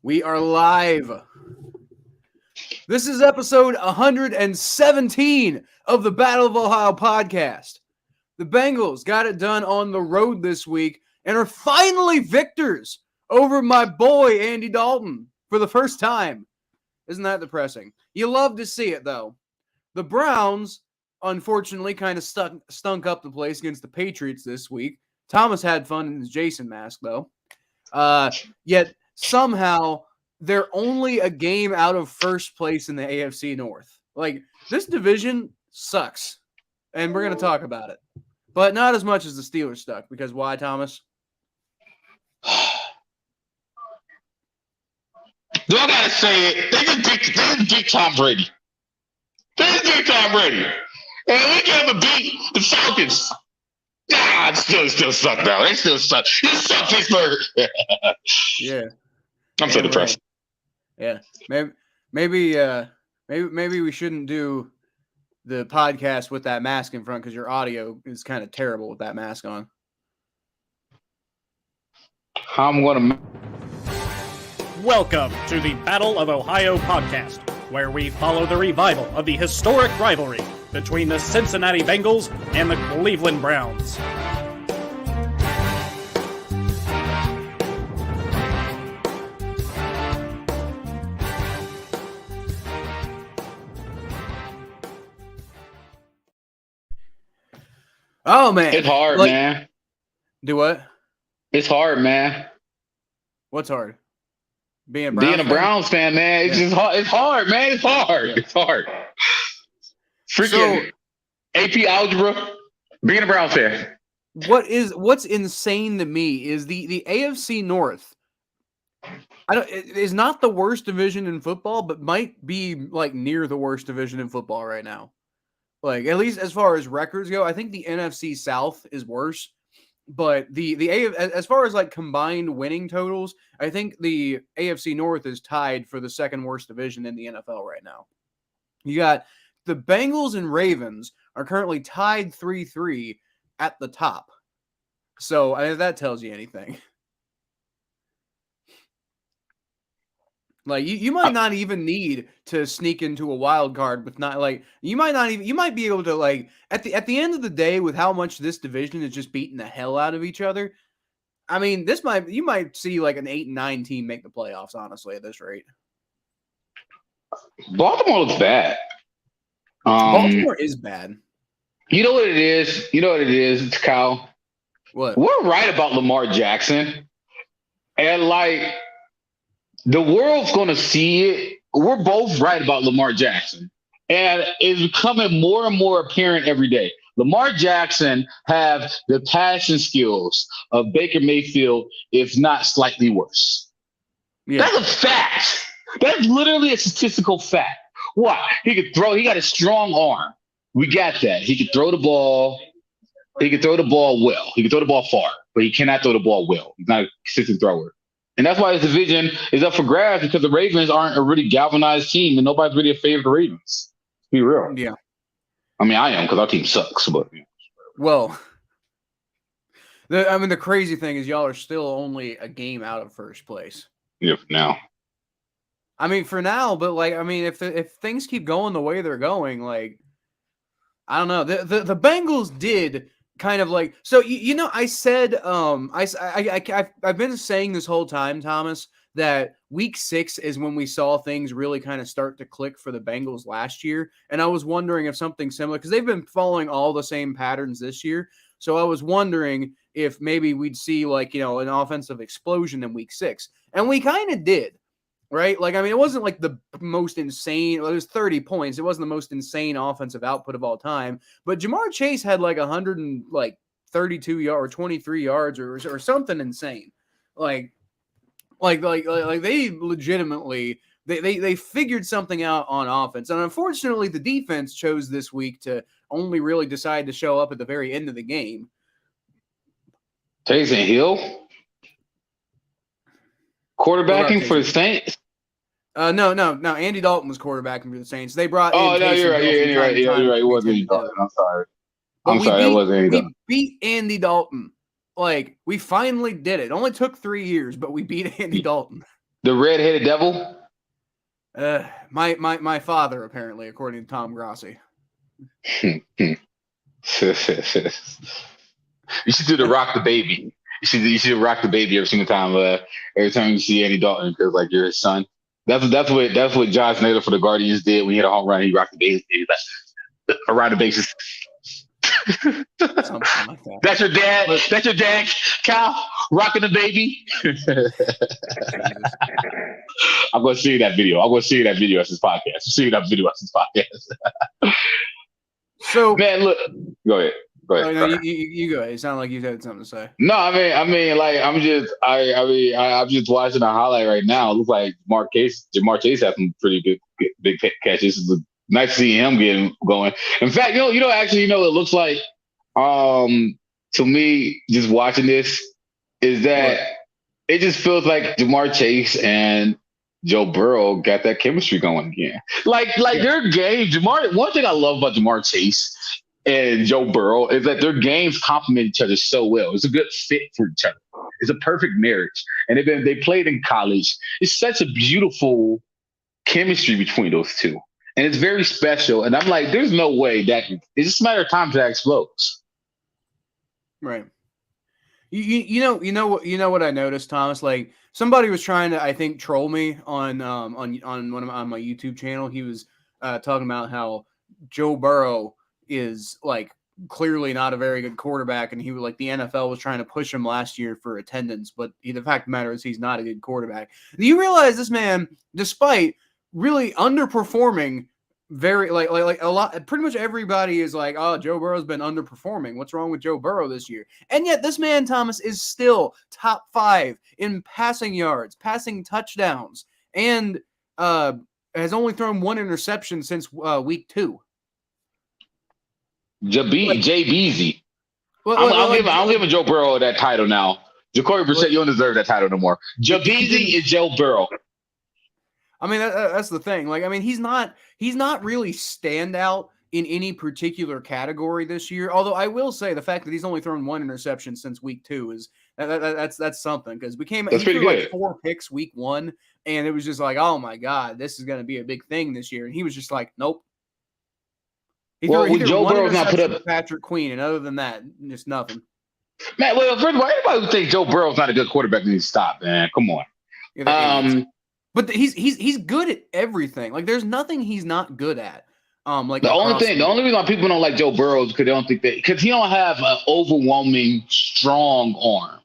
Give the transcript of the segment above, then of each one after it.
We are live. This is episode 117 of the Battle of Ohio podcast. The Bengals got it done on the road this week and are finally victors over my boy Andy Dalton for the first time. Isn't that depressing? You love to see it, though. The Browns, unfortunately, kind of stunk up the place against the Patriots this week. Thomas had fun in his Jason mask, though. Yet somehow they're only a game out of first place in the AFC North. Like, this division sucks, and we're going to talk about it. But not as much as the Steelers stuck, because why, Thomas? Do I gotta say it? They just beat Tom Brady. They just beat Tom Brady. And we can't beat the Falcons. Nah, it still suck now. They still suck. You suck, Pittsburgh. Yeah. I'm so depressed. Right. Yeah. Maybe we shouldn't do the podcast with that mask in front because your audio is kind of terrible with that mask on. I'm gonna. Welcome to the Battle of Ohio podcast, where we follow the revival of the historic rivalry between the Cincinnati Bengals and the Cleveland Browns. Oh, man. It's hard, man. Do what? It's hard, man. What's hard? Being a Browns fan, man. It's just hard. It's hard, man. It's hard. Yeah. It's hard. Freaking AP algebra. Being a Browns fan. What's insane to me is the AFC North. It is not the worst division in football, but might be like near the worst division in football right now. Like, at least as far as records go, I think the NFC South is worse. But as far as like combined winning totals, I think the AFC North is tied for the second worst division in the NFL right now. You got the Bengals and Ravens are currently tied 3-3 at the top. So if that tells you anything. Like you might not even need to sneak into a wild card with not like you might be able to like at the end of the day with how much this division is just beating the hell out of each other. I mean, you might see like an 8-9 team make the playoffs, honestly, at this rate. Baltimore looks bad. Baltimore is bad. You know what it is? It's Kyle. What? We're right about Lamar Jackson. And like the world's going to see it. We're both right about Lamar Jackson. And it's becoming more and more apparent every day. Lamar Jackson have the passing skills of Baker Mayfield, if not slightly worse. Yeah. That's a fact. That's literally a statistical fact. What? He could throw. He got a strong arm. We got that. He could throw the ball. He could throw the ball well. He could throw the ball far, but he cannot throw the ball well. He's not a consistent thrower. And that's why this division is up for grabs because the Ravens aren't a really galvanized team and nobody's really a fan of the Ravens. Be real. Yeah. I mean, I am because our team sucks. But well, the crazy thing is y'all are still only a game out of first place. Yeah, for now. I mean, for now, but like, I mean, if things keep going the way they're going, like, I don't know. The Bengals did kind of like so. I said I've been saying this whole time, Thomas, that week 6 is when we saw things really kind of start to click for the Bengals last year. And I was wondering if something similar, because they've been following all the same patterns this year. So I was wondering if maybe we'd see like, an offensive explosion in week 6. And we kind of did, right? Like, I mean, it wasn't like the most insane, it was 30 points. It wasn't the most insane offensive output of all time. But Jamar Chase had like 132 yards or 23 yards or something insane. Like they legitimately they figured something out on offense. And unfortunately, the defense chose this week to only really decide to show up at the very end of the game. Taysom Hill quarterbacking for the Saints? No. Andy Dalton was quarterbacking for the Saints. They brought. Oh no, you're right. You're right. It wasn't Andy Dalton. I'm sorry. It wasn't Andy Dalton. We beat Andy Dalton. Like, we finally did it. It only took 3 years, but we beat Andy Dalton. The red-headed devil? My father, apparently, according to Tom Grossi. You should do the rock the baby. You should rock the baby every single time. Every time you see Andy Dalton, because like you're his son. That's what Josh Naylor for the Guardians did when he hit a home run. He rocked the baby. He's like around the bases. Something like that. That's your dad. That's your dad, Cal, rocking the baby. I'm gonna see that video. I'm gonna see that video as his podcast. See that video as his podcast. So, man, look. Go ahead. Oh, no, you go ahead. It sounded like you had something to say. No, I mean, like I'm just watching a highlight right now. It looks like Jamar Chase had some pretty big catches. It's nice to see him getting going. In fact, it looks like to me, just watching this, is that it just feels like Jamar Chase and Joe Burrow got that chemistry going again. Like their game, one thing I love about Jamar Chase and Joe Burrow is that their games complement each other so well. It's a good fit for each other. It's a perfect marriage. And they played in college. It's such a beautiful chemistry between those two. And it's very special. And I'm like, there's no way that it's just a matter of time until that explodes. Right. You know what I noticed, Thomas? Like somebody was trying to, I think, troll me on my YouTube channel. He was talking about how Joe Burrow is like clearly not a very good quarterback, and he was like the NFL was trying to push him last year for attendance, but the fact of the matter is he's not a good quarterback. Do you realize this man, despite really underperforming, very like a lot, pretty much everybody is like, oh, Joe Burrow's been underperforming. What's wrong with Joe Burrow this year? And yet this man, Thomas, is still top 5 in passing yards, passing touchdowns, and has only thrown 1 interception since week 2. Jay Beezy. I'm giving Joe Burrow that title now. Jacoby Brissett, you don't deserve that title no more. Jay Beezy is Joe Burrow. I mean, that's the thing. Like, I mean, he's not really standout in any particular category this year. Although I will say the fact that he's only thrown 1 interception since week 2 is that's something, because he threw like 4 picks week 1, and it was just like, oh my God, this is going to be a big thing this year. And he was just like, nope. Joe Burrow's not put up Patrick Queen, and other than that, just nothing. Man, well, first of all, anybody who thinks Joe Burrow's not a good quarterback needs to stop, man. Come on. Yeah, but he's good at everything. Like there's nothing he's not good at. Like the only reason why people don't like Joe Burrow is because they don't think because he don't have an overwhelming strong arm.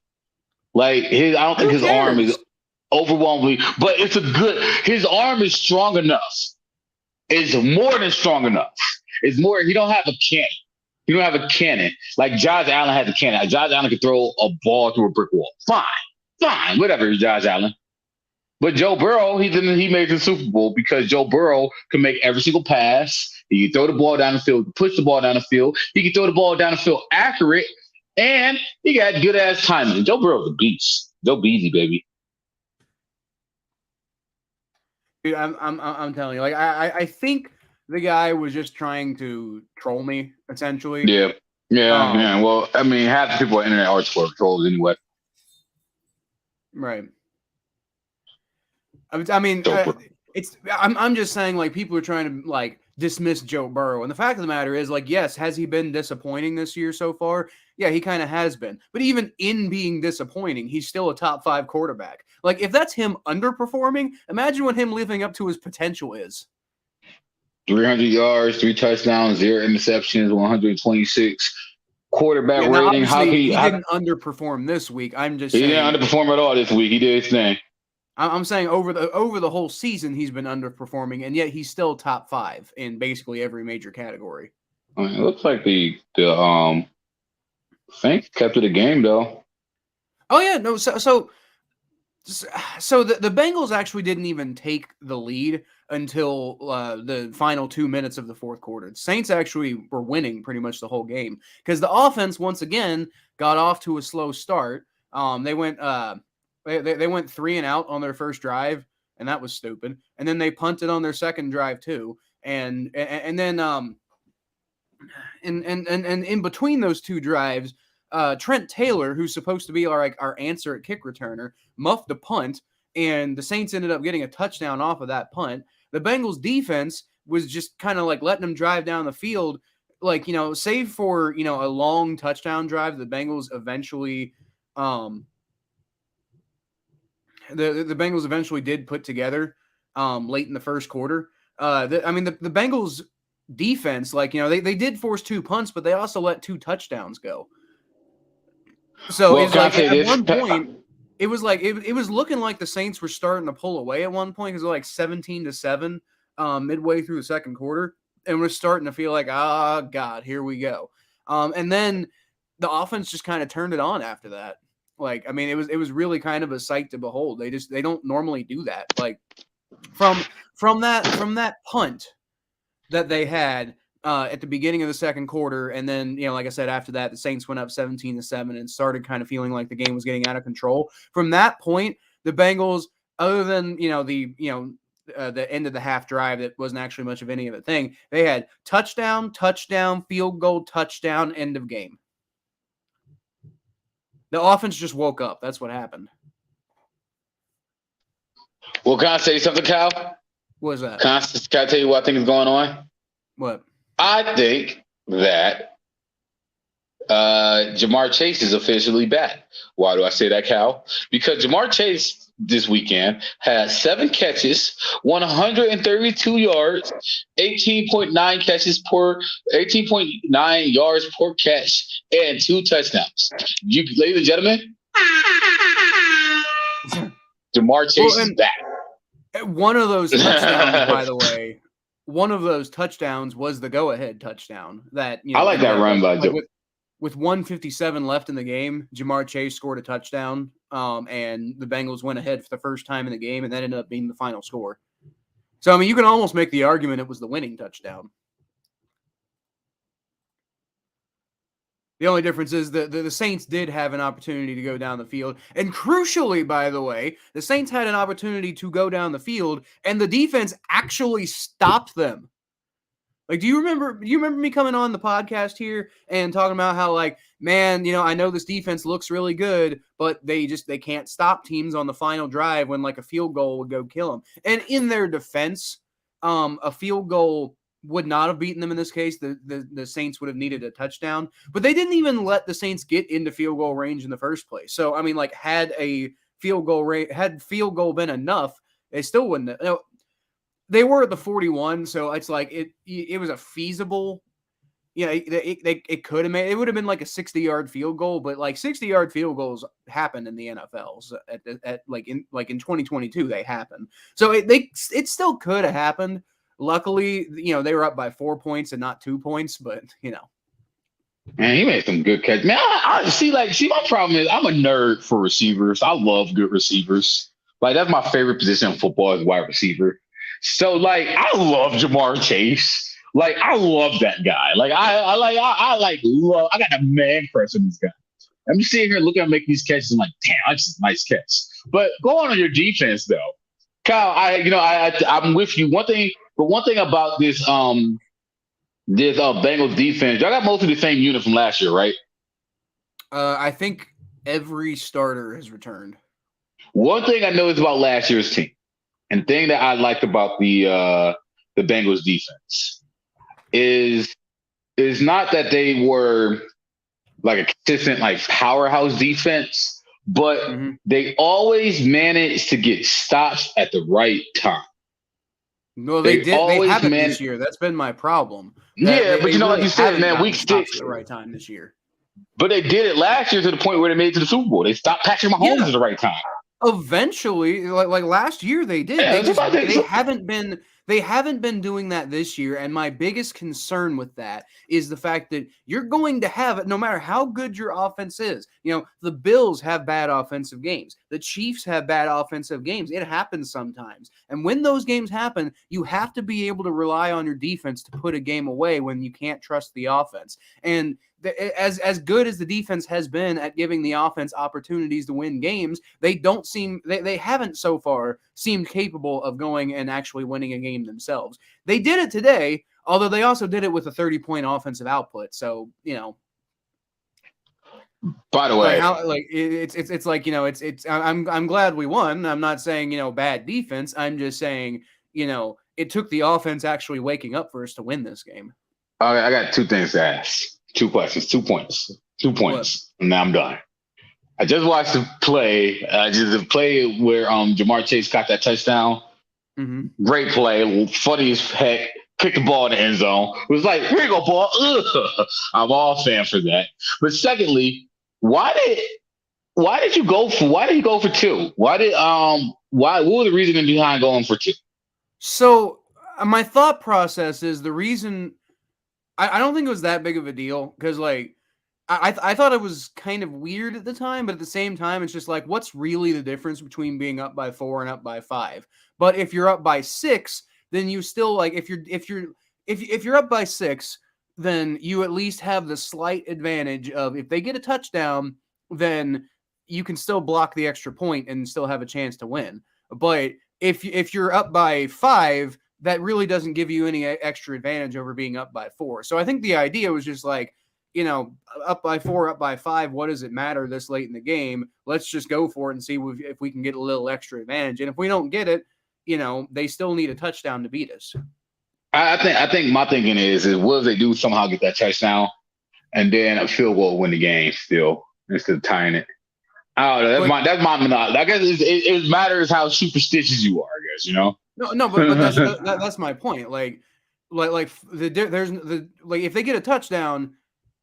Like I don't think his arm is overwhelmingly, but his arm is strong enough. It's more than strong enough. It's more, he don't have a cannon. He don't have a cannon. Like Josh Allen has a cannon. Josh Allen can throw a ball through a brick wall. Fine. Whatever, Josh Allen. But Joe Burrow, he made the Super Bowl because Joe Burrow can make every single pass. He can throw the ball down the field, push the ball down the field. He can throw the ball down the field accurate, and he got good-ass timing. Joe Burrow's a beast. Joe Beezy, baby. Dude, I'm telling you, like I think the guy was just trying to troll me, essentially. Yeah. Well, I mean, half the people on the internet are trolls anyway. Right. I mean, I'm just saying, like, people are trying to like dismiss Joe Burrow, and the fact of the matter is, like, yes, has he been disappointing this year so far? Yeah, he kind of has been. But even in being disappointing, he's still a top 5 quarterback. Like, if that's him underperforming, imagine what him living up to his potential is. 300 yards, 3 touchdowns, 0 interceptions, 126 quarterback rating. He didn't underperform this week. I'm just saying. He didn't underperform at all this week. He did his thing. I'm saying over the whole season, he's been underperforming, and yet he's still top 5 in basically every major category. I mean, it looks like the Saints kept it a game, though. Oh yeah, no. So the Bengals actually didn't even take the lead until the final 2 minutes of the fourth quarter. The Saints actually were winning pretty much the whole game because the offense once again got off to a slow start. They went 3 and out on their first drive, and that was stupid. And then they punted on their second drive too. And then in between those 2 drives, Trent Taylor, who's supposed to be our answer at kick returner, muffed a punt, and the Saints ended up getting a touchdown off of that punt. The Bengals defense was just kind of like letting them drive down the field, like, save for, a long touchdown drive. The Bengals eventually, the Bengals eventually did put together late in the first quarter. The Bengals defense, like, they did force 2 punts, but they also let 2 touchdowns go. So it's like at one point, it was like it was looking like the Saints were starting to pull away at one point because they're like 17-7 midway through the second quarter, and we're starting to feel like, God, here we go. And then the offense just kind of turned it on after that. Like, I mean, it was really kind of a sight to behold. They don't normally do that. Like from that punt that they had at the beginning of the second quarter, and then, like I said, after that, the Saints went up 17-7 and started kind of feeling like the game was getting out of control. From that point, the Bengals, other than the end of the half drive that wasn't actually much of any of a thing, they had touchdown, field goal, touchdown, end of game. The offense just woke up. That's what happened. Well, can I say something, Kyle? What is that? Can I tell you what I think is going on? What? I think that Jamar Chase is officially back. Why do I say that, Cal? Because Jamar Chase this weekend had 7 catches, 132 yards, 18.9 yards per catch, and 2 touchdowns. Ladies and gentlemen, Jamar Chase is back. One of those touchdowns, by the way, was the go-ahead touchdown. That I like that run by Joe. With 1:57 left in the game, Jamar Chase scored a touchdown, and the Bengals went ahead for the first time in the game, and that ended up being the final score. So, I mean, you can almost make the argument it was the winning touchdown. The only difference is that the Saints did have an opportunity to go down the field. And crucially, by the way, the Saints had an opportunity to go down the field, and the defense actually stopped them. Like, do you remember me coming on the podcast here and talking about how, like, man, I know this defense looks really good, but they can't stop teams on the final drive when, like, a field goal would go kill them. And in their defense, a field goal would not have beaten them in this case. The Saints would have needed a touchdown, but they didn't even let the Saints get into field goal range in the first place. So, I mean, like, had field goal been enough, they still wouldn't have. They were at the 41, so it's like it was a feasible. It could have made. It would have been like a 60-yard field goal, but like 60-yard field goals happen in the NFL. So in 2022 they happen. So it still could have happened. Luckily, they were up by 4 points and not 2 points, but Man, he made some good catches. Man, I see. My problem is I'm a nerd for receivers. I love good receivers. Like, that's my favorite position in football is wide receiver. So, like, I love Jamar Chase. Like, I love that guy. Like, I got a man crush on this guy. I'm just sitting here looking at him make these catches. I'm like, damn, that's just a nice catch. But go on your defense, though, Kyle. I'm with you. One thing about this Bengals defense, y'all got mostly the same unit from last year, right? I think every starter has returned. One thing I know is about last year's team, and the thing that I liked about the Bengals defense is not that they were like a consistent like powerhouse defense, but they always managed to get stops at the right time. No, they did. They haven't this year. That's been my problem. But like you said, man, week 6 at the right time this year. But they did it last year to the point where they made it to the Super Bowl. They stopped Patrick Mahomes at the right time. Eventually, like last year, they did. Yeah, They haven't been doing that this year, and my biggest concern with that is the fact that you're going to have it no matter how good your offense is. The Bills have bad offensive games. The Chiefs have bad offensive games. It happens sometimes. And when those games happen, you have to be able to rely on your defense to put a game away when you can't trust the offense. And as good as the defense has been at giving the offense opportunities to win games, they haven't so far seemed capable of going and actually winning a game themselves. They did it today, although they also did it with a 30-point offensive output. So, By the Like way, how like it's like I'm glad we won. I'm not saying bad defense. I'm just saying it took the offense actually waking up for us to win this game. I got two things to ask. Two questions. 2 points. 2 points. And now I'm done. I just watched the play. Just the play where Jamar Chase got that touchdown. Mm-hmm. Great play. Funny as heck. Kicked the ball in the end zone. It was like, here you go, ball. Ugh. I'm all fan for that. But secondly, why did he go for two? What was the reasoning behind going for two? So my thought process is the reason I don't think it was that big of a deal because like I thought it was kind of weird at the time, but at the same time, it's just like, what's really the difference between being up by 4 and up by 5? But if you're up by 6, then you still like if you're up by 6, then you at least have the slight advantage of if they get a touchdown, then you can still block the extra point and still have a chance to win. But if you're up by 5, that really doesn't give you any extra advantage over being up by 4. So I think the idea was just like, up by 4, up by 5, what does it matter this late in the game? Let's just go for it and see if we can get a little extra advantage. And if we don't get it, they still need a touchdown to beat us. I think my thinking is what if they do somehow get that touchdown and then a field goal win the game still instead of tying it. I don't know. That's my monologue. I guess it matters how superstitious you are. I guess No, but that's my point. Like if they get a touchdown,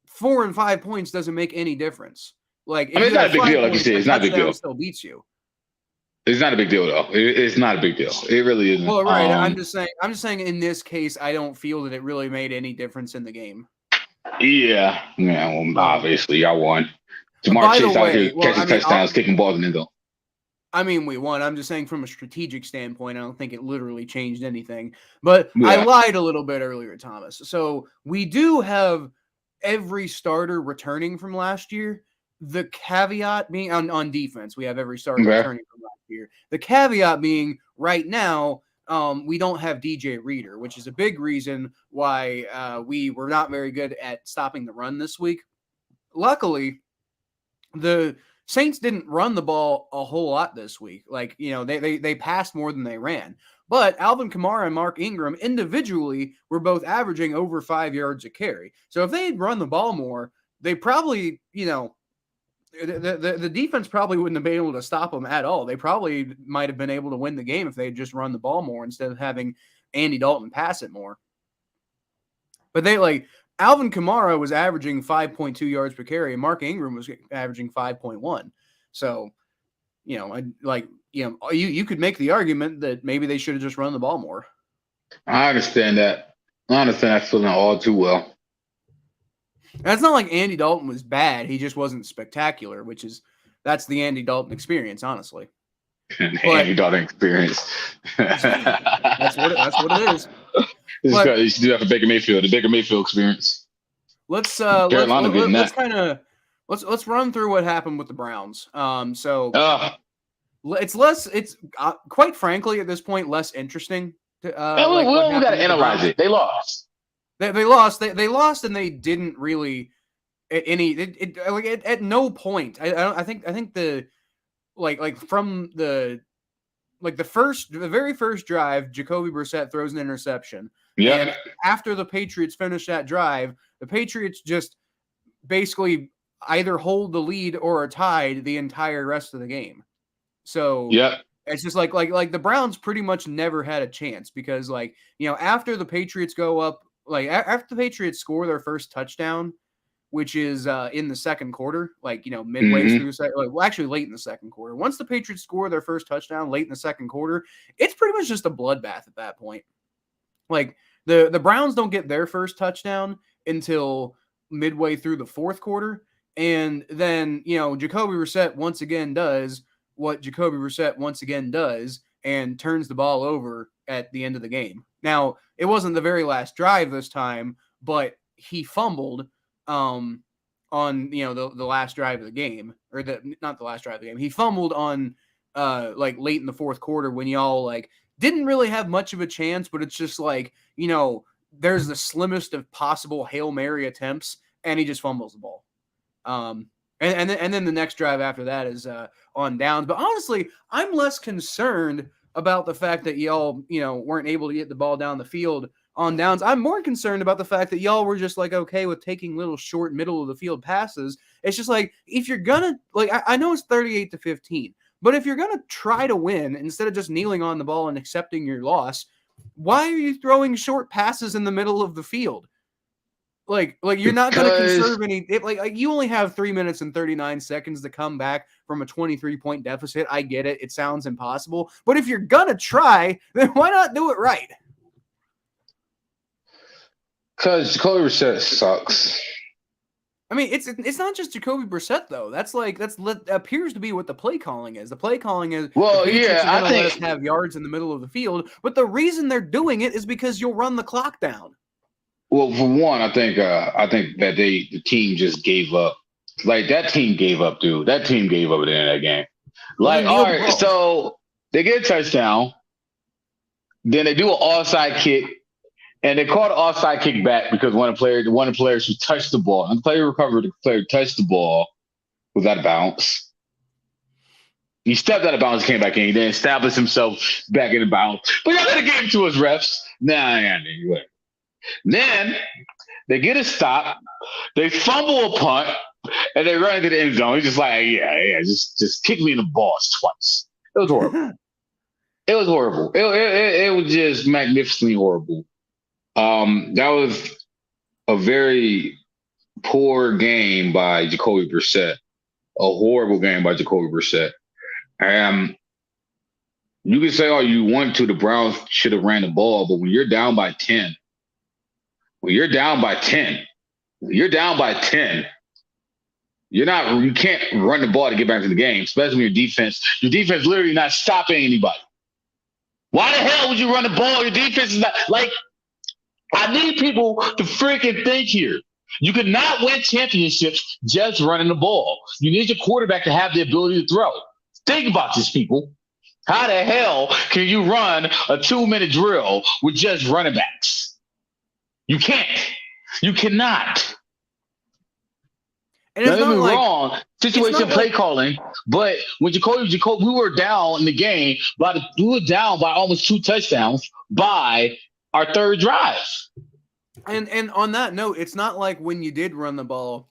4 and 5 points doesn't make any difference. Like I mean, it's not a big deal. Like you said, it's not a big deal. Still beats you. It's not a big deal though. It's not a big deal. It really isn't. Well, right. I'm just saying. In this case, I don't feel that it really made any difference in the game. Yeah. Well, obviously, y'all won. Jamar Chase out here catching touchdowns, kicking balls in the end zone. I mean, we won. I'm just saying from a strategic standpoint, I don't think it literally changed anything. But yeah. I lied a little bit earlier, Thomas. So we do have every starter returning from last year. The caveat being on defense, we have every starter returning from last year. The caveat being right now, we don't have DJ Reader, which is a big reason why we were not very good at stopping the run this week. Luckily, the Saints didn't run the ball a whole lot this week. Like, they passed more than they ran. But Alvin Kamara and Mark Ingram individually were both averaging over 5 yards a carry. So if they had run the ball more, they probably, the defense probably wouldn't have been able to stop them at all. They probably might have been able to win the game if they had just run the ball more instead of having Andy Dalton pass it more. But Alvin Kamara was averaging 5.2 yards per carry, and Mark Ingram was averaging 5.1. So, you could make the argument that maybe they should have just run the ball more. I understand that. That feeling all too well. And it's not like Andy Dalton was bad. He just wasn't spectacular, that's the Andy Dalton experience, honestly. Andy Dalton experience. that's what it is. You should do that for Baker Mayfield, the Baker Mayfield experience. Let's run through what happened with the Browns. It's quite frankly at this point less interesting. We got to analyze it. They lost. They lost. They lost, and they didn't really at no point. I think the from the very first drive, Jacoby Brissett throws an interception. Yeah. And after the Patriots finish that drive, the Patriots just basically either hold the lead or are tied the entire rest of the game. So it's just like the Browns pretty much never had a chance because after the Patriots go up, after the Patriots score their first touchdown, which is in the second quarter, midway through the second, actually late in the second quarter. Once the Patriots score their first touchdown late in the second quarter, it's pretty much just a bloodbath at that point. The Browns don't get their first touchdown until midway through the fourth quarter. And then, Jacoby Brissett once again does what Jacoby Brissett once again does and turns the ball over at the end of the game. Now, it wasn't the very last drive this time, but he fumbled on the last drive of the game, or not the last drive of the game. He fumbled on late in the fourth quarter when y'all didn't really have much of a chance, but it's just there's the slimmest of possible Hail Mary attempts, and he just fumbles the ball. And And then the next drive after that is on downs. But honestly, I'm less concerned about the fact that y'all, weren't able to get the ball down the field on downs. I'm more concerned about the fact that y'all were just like okay with taking little short middle of the field passes. It's just like if you're gonna I know it's 38-15, but if you're gonna try to win instead of just kneeling on the ball and accepting your loss, why are you throwing short passes in the middle of the field? Like you're not going to conserve any. Like you only have 3 minutes and 39 seconds to come back from a 23-point deficit. I get it. It sounds impossible, but if you're gonna try, then why not do it right? Because Jacoby Brissett sucks. I mean, it's not just Jacoby Brissett though. That appears to be what the play calling is. The play calling is well, I think let us have yards in the middle of the field, but the reason they're doing it is because you'll run the clock down. Well, for one, I think that the team just gave up. Like that team gave up, dude. That team gave up at the end of that game. Like, all right, so they get a touchdown, then they do an offside kick, and they call the offside kick back because one of the players who touched the ball, and the player recovered, the player touched the ball, was out of bounds. He stepped out of bounds, came back in, he then established himself back in the bounds. But y'all gotta give him to his refs. Whatever. Then they get a stop, they fumble a punt, and they run into the end zone. He's just like, just kick me in the balls twice. It was horrible. It was horrible. It was just magnificently horrible. That was a very poor game by Jacoby Brissett. A horrible game by Jacoby Brissett. You can say all you want to, the Browns should have ran the ball, but when you're down by 10, you can't run the ball to get back to the game, especially when your defense literally not stopping anybody. Why the hell would you run the ball? Your defense is not like, I need people to freaking think here. You cannot win championships just running the ball. You need your quarterback to have the ability to throw. Think about this, people. How the hell can you run a 2-minute drill with just running backs? You can't. You cannot. And it's not like, wrong. Situation play calling, but when Jacoby, we were down in the game we were down by almost 2 touchdowns by our third drive. And on that note, it's not like when you did run the ball,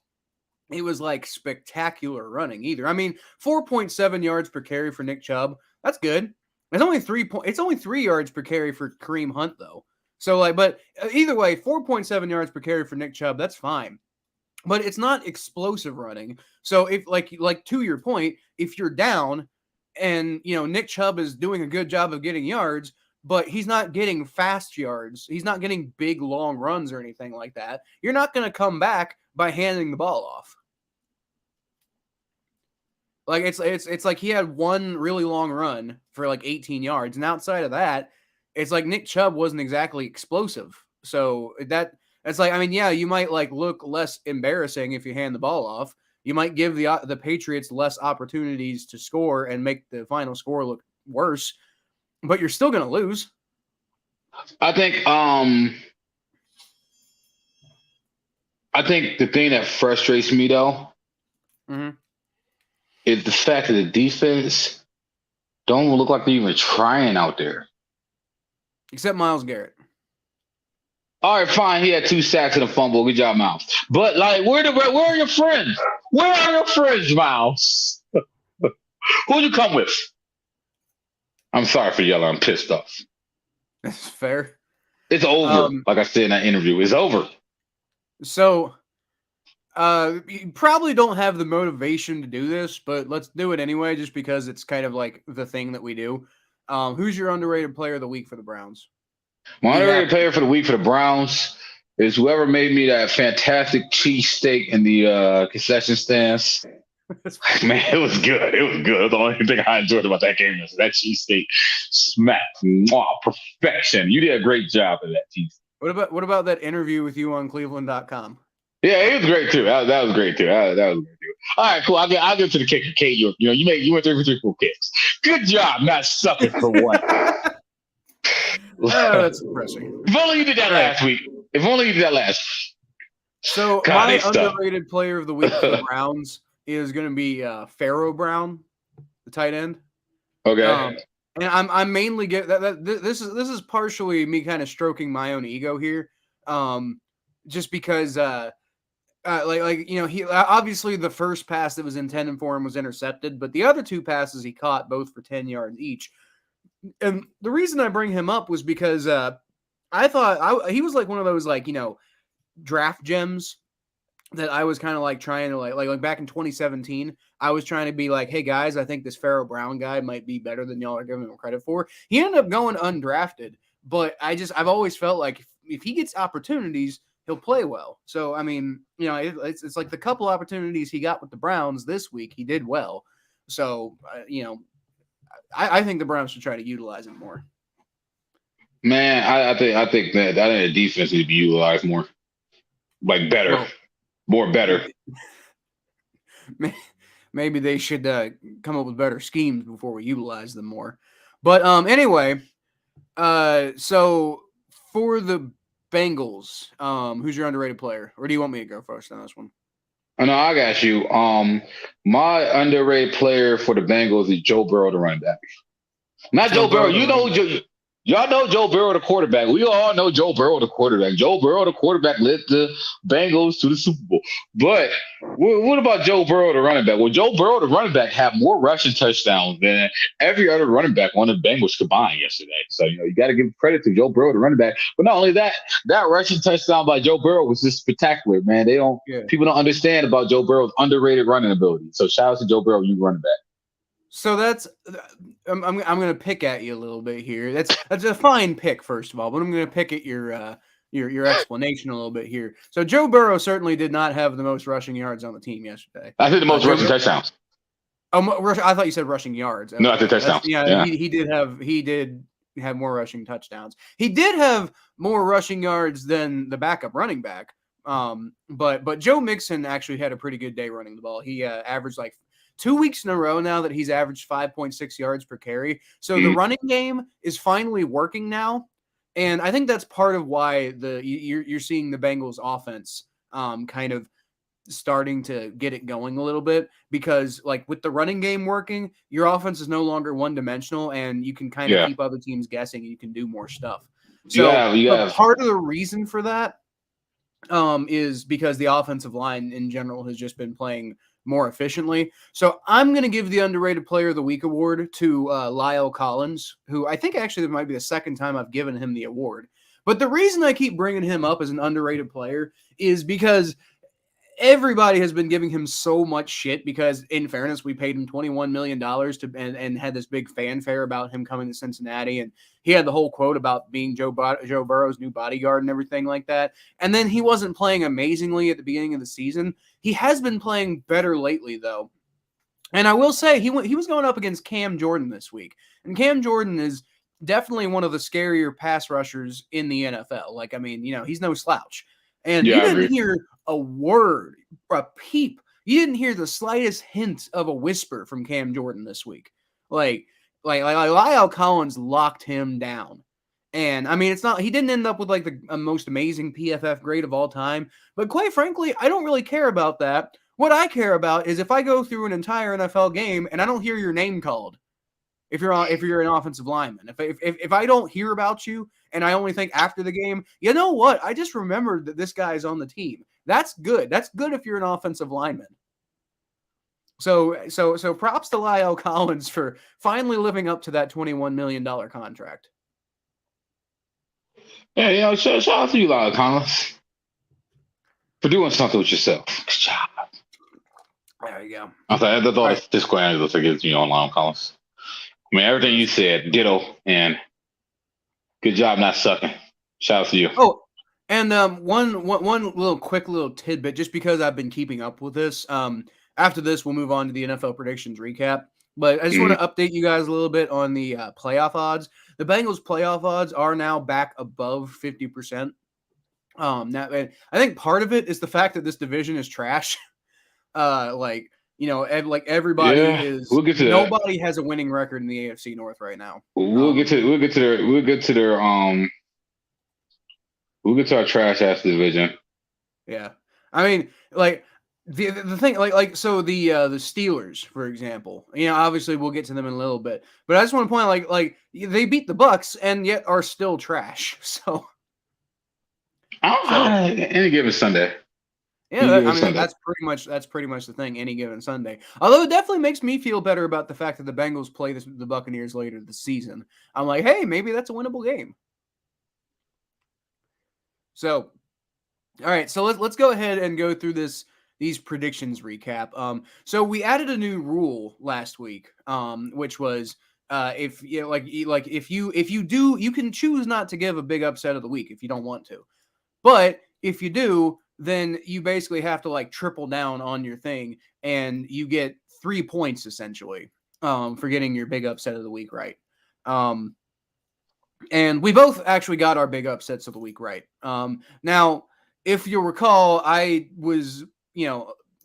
it was like spectacular running either. I mean, 4.7 yards per carry for Nick Chubb. That's good. It's only 3 yards per carry for Kareem Hunt though. So but either way, 4.7 yards per carry for Nick Chubb, that's fine. But it's not explosive running. So if like to your point, if you're down and Nick Chubb is doing a good job of getting yards, but he's not getting fast yards, he's not getting big long runs or anything like that, you're not going to come back by handing the ball off. Like it's like he had one really long run for like 18 yards, and outside of that, it's like Nick Chubb wasn't exactly explosive. So it's like, I mean, yeah, you might like look less embarrassing if you hand the ball off. You might give the Patriots less opportunities to score and make the final score look worse, but you're still going to lose. I think the thing that frustrates me though is the fact that the defense don't look like they're even trying out there. Except Myles Garrett. All right, fine. He had 2 sacks and a fumble. Good job, Myles. But like, where are your friends? Where are your friends, Myles? Who'd you come with? I'm sorry for yelling. I'm pissed off. That's fair. It's over. Like I said in that interview, it's over. So, you probably don't have the motivation to do this, but let's do it anyway, just because it's kind of like the thing that we do. Who's your underrated player of the week for the Browns? My underrated player for the week for the Browns is whoever made me that fantastic cheesesteak in the concession stands. Man, it was good. It was good. The only thing I enjoyed about that game was that cheesesteak smacked. Perfection. You did a great job of that cheesesteak. What about that interview with you on Cleveland.com? Yeah, it was great too. That was great too. That was great too. All right, cool. I'll get to the kicker, Kate. You went 3 for 3 for kicks. Good job, not sucking for one. That's depressing. If only you did that last week. If only you did that last. So God, my underrated player of the week for the Browns is going to be Pharaoh Brown, the tight end. Okay. And I'm mainly this is partially me kind of stroking my own ego here, just because he obviously the first pass that was intended for him was intercepted, but the other 2 passes he caught both for 10 yards each. And the reason I bring him up was because I thought he was like one of those draft gems that I was kind of like trying to like back in 2017, I was trying to be like, hey guys, I think this Pharaoh Brown guy might be better than y'all are giving him credit for. He ended up going undrafted, but I've always felt like if he gets opportunities, he'll play well. So I mean, it's like the couple opportunities he got with the Browns this week, he did well. So I think the Browns should try to utilize him more. Man, I think that the defense need to be utilized more, like better. Well, more better. Maybe they should come up with better schemes before we utilize them more. But anyway, so for the Bengals, who's your underrated player? Or do you want me to go first on this one? Oh, no, I got you. My underrated player for the Bengals is Joe Burrow, the running back. Not Joe Burrow. You know y'all know Joe Burrow, the quarterback. We all know Joe Burrow, the quarterback. Joe Burrow, the quarterback, led the Bengals to the Super Bowl. But what about Joe Burrow, the running back? Well, Joe Burrow, the running back, had more rushing touchdowns than every other running back on the Bengals combined yesterday. So, you got to give credit to Joe Burrow, the running back. But not only that, that rushing touchdown by Joe Burrow was just spectacular, man. People don't understand about Joe Burrow's underrated running ability. So shout out to Joe Burrow, you running back. So I'm going to pick at you a little bit here. That's a fine pick, first of all, but I'm going to pick at your explanation a little bit here. So Joe Burrow certainly did not have the most rushing yards on the team yesterday. I think the most rushing touchdowns. Oh, I thought you said rushing yards. No, I think touchdowns. Yeah. He did have more rushing touchdowns. He did have more rushing yards than the backup running back. But Joe Mixon actually had a pretty good day running the ball. He averaged like 2 weeks in a row now that he's averaged 5.6 yards per carry. So the running game is finally working now. And I think that's part of why you're seeing the Bengals offense kind of starting to get it going a little bit, because like with the running game working, your offense is no longer one dimensional and you can kind of keep other teams guessing and you can do more stuff. So part of the reason for that is because the offensive line in general has just been playing more efficiently. So I'm going to give the underrated player of the week award to Lyle Collins, who I think actually that might be the second time I've given him the award. But the reason I keep bringing him up as an underrated player is because everybody has been giving him so much shit because, in fairness, we paid him $21 million and had this big fanfare about him coming to Cincinnati. And he had the whole quote about being Joe Burrow's new bodyguard and everything like that. And then he wasn't playing amazingly at the beginning of the season. He has been playing better lately, though. And I will say he was going up against Cam Jordan this week. And Cam Jordan is definitely one of the scarier pass rushers in the NFL. Like, I mean, he's no slouch. And you didn't hear a word, a peep. You didn't hear the slightest hint of a whisper from Cam Jordan this week. Like Lyle Collins locked him down. And I mean, he didn't end up with like the most amazing PFF grade of all time. But quite frankly, I don't really care about that. What I care about is if I go through an entire NFL game and I don't hear your name called, if you're an offensive lineman, if I don't hear about you and I only think after the game, you know what? I just remembered that this guy is on the team. That's good. That's good if you're an offensive lineman. So props to Lyle Collins for finally living up to that $21 million contract. Yeah, shout out to you, Lyle Collins, for doing something with yourself. Good job. There you go. That's all this disclaimer to give on Lyle Collins. I mean, everything you said, ditto, and good job not sucking. Shout out to you. Oh, and one little quick little tidbit, just because I've been keeping up with this. After this, we'll move on to the NFL predictions recap. But I just want to update you guys a little bit on the playoff odds. The Bengals playoff odds are now back above 50%. Now, I think part of it is the fact that this division is trash. Everybody is. We'll get to nobody has a winning record in the AFC North right now. We'll get to our trash ass division. Yeah, I mean, like The thing, so the Steelers, for example, obviously we'll get to them in a little bit, but I just want to point out, like they beat the Bucks and yet are still trash. So Any given Sunday. yeah, that's pretty much the thing. Any given Sunday, although it definitely makes me feel better about the fact that the Bengals play the Buccaneers later this season. I'm like, hey, maybe that's a winnable game. So, all right, so let's go ahead and go through these predictions recap. So we added a new rule last week, which was if if you do, you can choose not to give a big upset of the week if you don't want to, but if you do, then you basically have to like triple down on your thing, and you get 3 points essentially for getting your big upset of the week right. And we both actually got our big upsets of the week right. Now, if you'll recall, I was,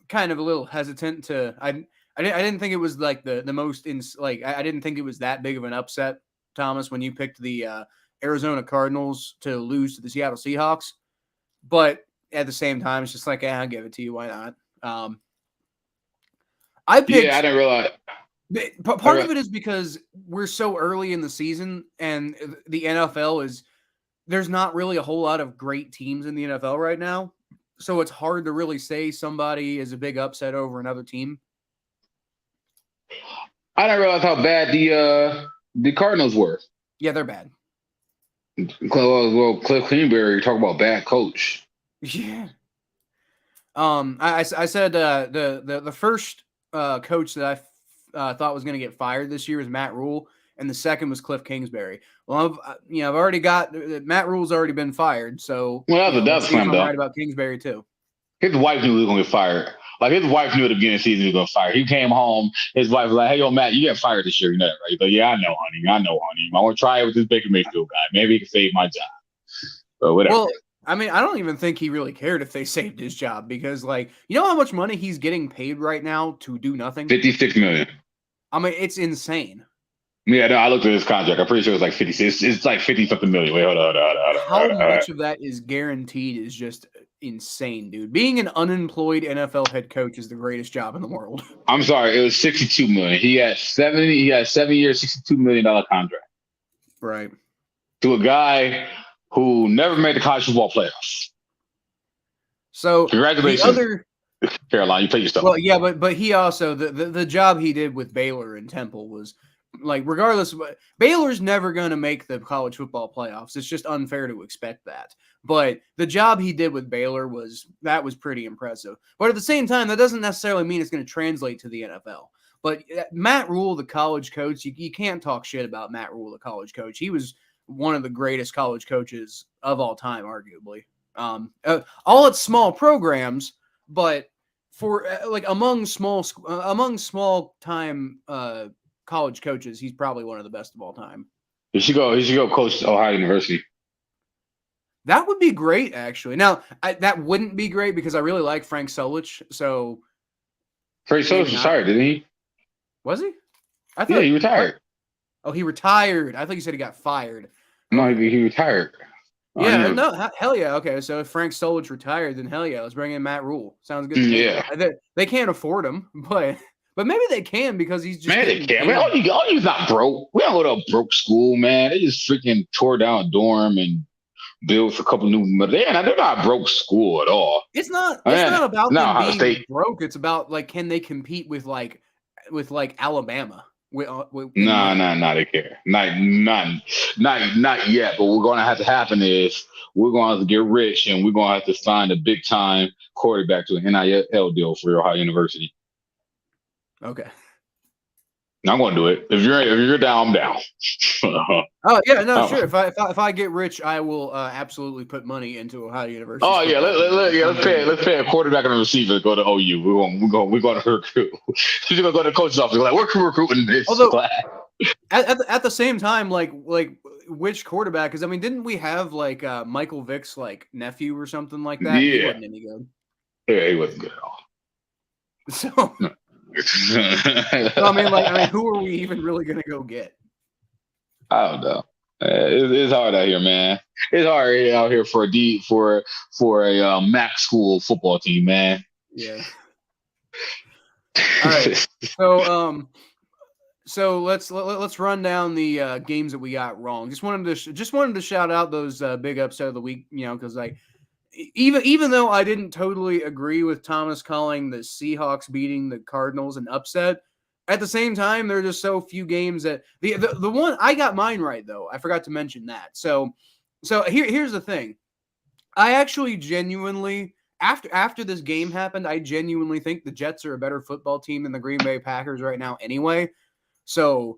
kind of a little hesitant to. I didn't think it was like the most I didn't think it was that big of an upset, Thomas, when you picked the Arizona Cardinals to lose to the Seattle Seahawks. But at the same time, it's just like, I'll give it to you. Why not? I picked. Yeah, I didn't realize. Part of it is because we're so early in the season, and the NFL there's not really a whole lot of great teams in the NFL right now. So it's hard to really say somebody is a big upset over another team. I didn't realize how bad the Cardinals were. Yeah, they're bad. Well, Cliff Kingsbury, talk about bad coach. Yeah. I said the first coach that I thought was going to get fired this year was Matt Rule, and the second was Cliff Kingsbury. Well, I've already got Matt Rule's already been fired, so that's slam dunk. Right about Kingsbury too. His wife knew he was going to get fired. Like his wife knew at the beginning of the season he was going to fire. He came home, his wife was like, "Hey, yo, Matt, you get fired this year, you know that, right?" He's like, "Yeah, I know, honey. I want to try it with this Baker Mayfield guy. Maybe he can save my job." But whatever. Well, I don't even think he really cared if they saved his job because, how much money he's getting paid right now to do nothing? $56 million. It's insane. Yeah, no, I looked at his contract. I'm pretty sure it's like 56. It's like 50-something million. Wait, hold on. How much of that is guaranteed is just insane, dude. Being an unemployed NFL head coach is the greatest job in the world. I'm sorry, it was 62 million. He had 7 years, $62 million contract. Right. To a guy who never made the college football playoffs. So congratulations. Caroline, you played your stuff. Well, yeah, but he also the job he did with Baylor and Temple was regardless of what, Baylor's never going to make the college football playoffs. It's just unfair to expect that. But the job he did with Baylor was pretty impressive. But at the same time, that doesn't necessarily mean it's going to translate to the NFL. But Matt Rule, the college coach, you can't talk shit about Matt Rule, the college coach. He was one of the greatest college coaches of all time, arguably. All at small programs, but for among small time college coaches, he's probably one of the best of all time. He should go coach Ohio University. That would be great, actually. Now, that wouldn't be great because I really like Frank Solich. So Frank Solich retired, didn't he? Was he? I thought he retired. Oh, he retired. I thought you said he got fired. No, he retired. Yeah, no, hell yeah. Okay, so if Frank Solich retired, then hell yeah, let's bring in Matt Rule. Sounds good to me. Yeah. They can't afford him, but maybe they can because he's just. Man, they can. Man, all you's not broke. We don't go to a broke school, man. They just freaking tore down a dorm and built a couple new. They're not a broke school at all. It's not. It's not about them being broke. It's about can they compete with Alabama? No, they care. Not yet. But what's going to have to happen is we're going to have to get rich, and we're going to have to sign a big time quarterback to an NIL deal for Ohio University. Okay. I'm going to do it. If you're down, I'm down. Oh yeah, no, sure. If I get rich, I will absolutely put money into Ohio University. Oh yeah, let's pay a quarterback and a receiver to go to OU. We're going to recruit. She's going to go to the coach's office. We're recruiting this class. At the same time, which quarterback? Because didn't we have Michael Vick's nephew or something like that? Yeah, he wasn't any good. Yeah, he wasn't good at all. So. Who are we even really going to go get? I don't know. It's hard out here, man. It's hard out here for a MAC school football team, man. Yeah. All right. So let's run down the games that we got wrong. Just wanted to shout out those big upset of the week, because like even though I didn't totally agree with Thomas calling the Seahawks beating the Cardinals an upset, at the same time there are just so few games that the one I got mine right though. I forgot to mention that. So here's the thing. I actually genuinely after this game happened, I genuinely think the Jets are a better football team than the Green Bay Packers right now anyway. So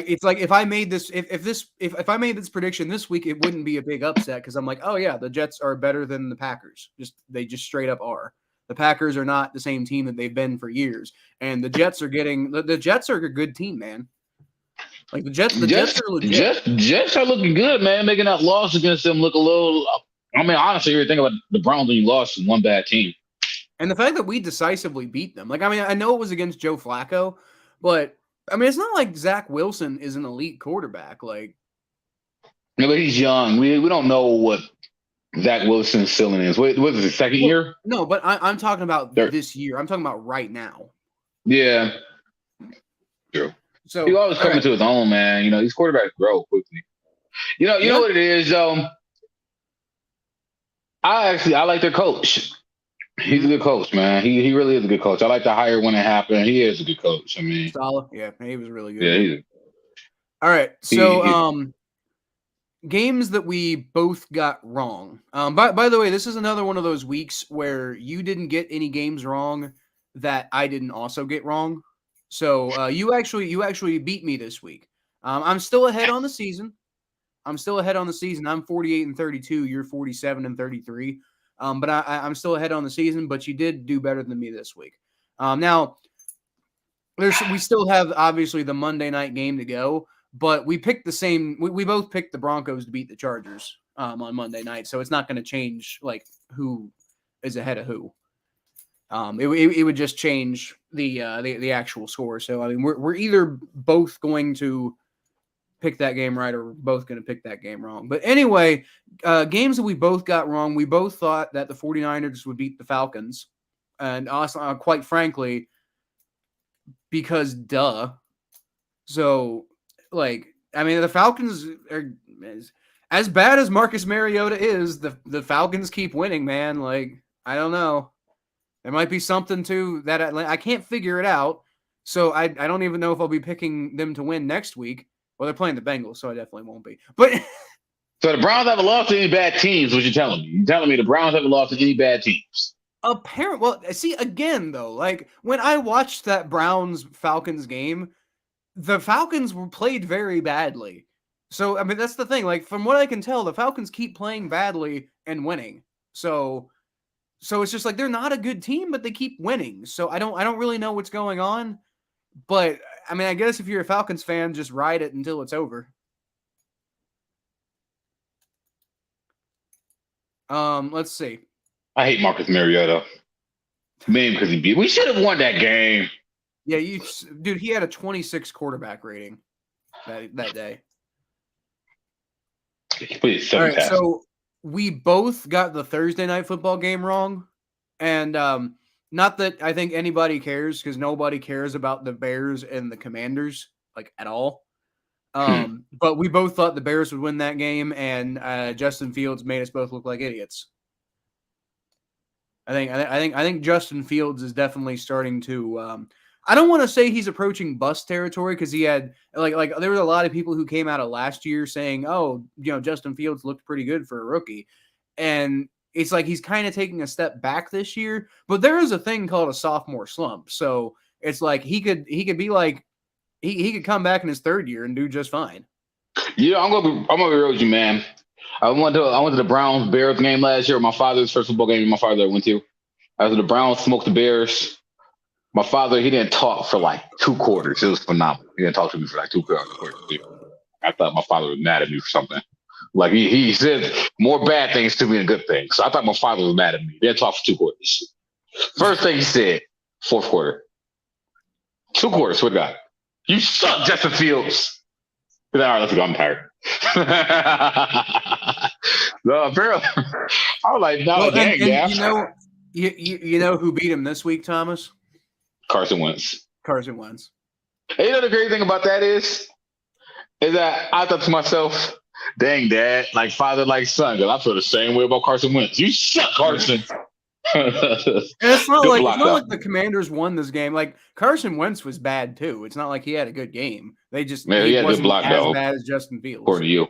it's like if I made this if I made this prediction this week, it wouldn't be a big upset because I'm like, oh yeah, the Jets are better than the Packers. They just straight up are. The Packers are not the same team that they've been for years, and the Jets are getting the Jets are a good team, man. Like the Jets are legit. Jets are looking good, man. Making that loss against them look a little. I mean, honestly, you think about the Browns when you lost to one bad team, and the fact that we decisively beat them. Like, I mean, I know it was against Joe Flacco, but I mean, it's not like Zach Wilson is an elite quarterback. Like, no, but he's young. We don't know what Zach Wilson's ceiling is. What is his second year? No, but I'm talking about this year. I'm talking about right now. Yeah, true. So he always coming to his own, man. These quarterbacks grow quickly. You know what it is, though. I like their coach. He's a good coach, man. He really is a good coach. I like the hire when it happened. He is a good coach. I mean, solid. Yeah, he was really good. Yeah. All right. So, games that we both got wrong. By the way, this is another one of those weeks where you didn't get any games wrong that I didn't also get wrong. So you actually beat me this week. I'm still ahead on the season. I'm 48-32. You're 47-33. But I'm still ahead on the season. But you did do better than me this week. Now, we still have obviously the Monday night game to go. But we picked the same. We both picked the Broncos to beat the Chargers on Monday night. So it's not going to change like who is ahead of who. It would just change the actual score. So I mean, we're either both going to pick that game right or we're both going to pick that game wrong. But anyway, games that we both got wrong. We both thought that the 49ers would beat the Falcons, and also, quite frankly, because duh. So like, I mean, the Falcons are as bad as Marcus Mariota is. The Falcons keep winning, man. Like, I don't know. There might be something to that. I can't figure it out. So I don't even know if I'll be picking them to win next week. Well, they're playing the Bengals, so I definitely won't be. But so the Browns haven't lost to any bad teams. What you're telling me? You're telling me the Browns haven't lost to any bad teams? Apparently, well, see again though. Like when I watched that Browns-Falcons game, the Falcons were played very badly. So I mean, that's the thing. Like from what I can tell, the Falcons keep playing badly and winning. So it's just like they're not a good team, but they keep winning. So I don't really know what's going on. But I mean, I guess if you're a Falcons fan, just ride it until it's over. Let's see. I hate Marcus Mariota. Maybe because he beat. We should have won that game. Yeah, dude, he had a 26 quarterback rating that day. All right, so we both got the Thursday night football game wrong, and not that I think anybody cares because nobody cares about the Bears and the Commanders like at all. But we both thought the Bears would win that game, and Justin Fields made us both look like idiots. I think Justin Fields is definitely starting to. I don't want to say he's approaching bust territory because he had like there were a lot of people who came out of last year saying, "Oh, Justin Fields looked pretty good for a rookie," and it's like he's kind of taking a step back this year. But there is a thing called a sophomore slump, so it's like he could be like he could come back in his third year and do just fine. Yeah, I'm gonna be real with you, man. I went to the Browns Bears game last year. My father's first football game. My father went to. After the Browns smoked the Bears. My father, he didn't talk for like 2 quarters. It was phenomenal. He didn't talk to me for like 2 quarters. I thought my father was mad at me for something. Like he said more bad things to me than good things. So I thought my father was mad at me. He didn't talk for 2 quarters. First thing he said, 4th quarter. 2 quarters, swear to God. You suck, Justin Fields. All right, let's go. I'm tired. No, apparently, I was like, no, well, and, yeah. You know, You know who beat him this week, Thomas? Carson Wentz. Carson Wentz. And you know the great thing about that is that I thought to myself, dang, Dad, like father, like son, because I feel the same way about Carson Wentz. You suck, Carson. And it's not Good like the Commanders won this game. Like Carson Wentz was bad too. It's not like he had a good game. They just Man, he had wasn't good block, as though, bad as Justin Fields. according to you.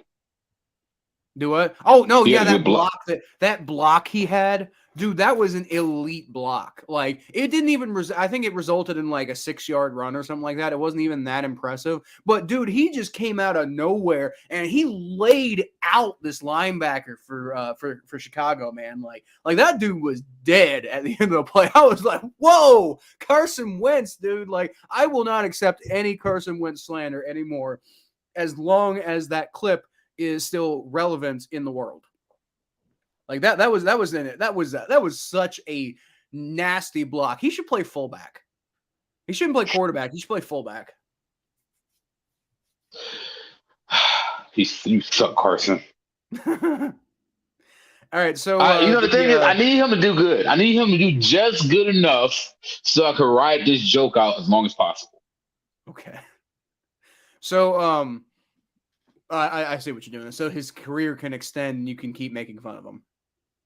Do what? Oh no, He yeah, had a that good block. that block he had, dude, that was an elite block. Like it didn't even. I think it resulted in like a 6-yard run or something like that. It wasn't even that impressive. But dude, he just came out of nowhere and he laid out this linebacker for Chicago, man. Like that dude was dead at the end of the play. I was like, whoa, Carson Wentz, dude. Like I will not accept any Carson Wentz slander anymore, as long as that clip is still relevant in the world. Like that was in it. That was such a nasty block. He should play fullback. He shouldn't play quarterback. He should play fullback. You suck, Carson. All right, so you know the thing is, I need him to do good. I need him to do just good enough so I can ride this joke out as long as possible. Okay. So I see what you're doing. So his career can extend and you can keep making fun of him.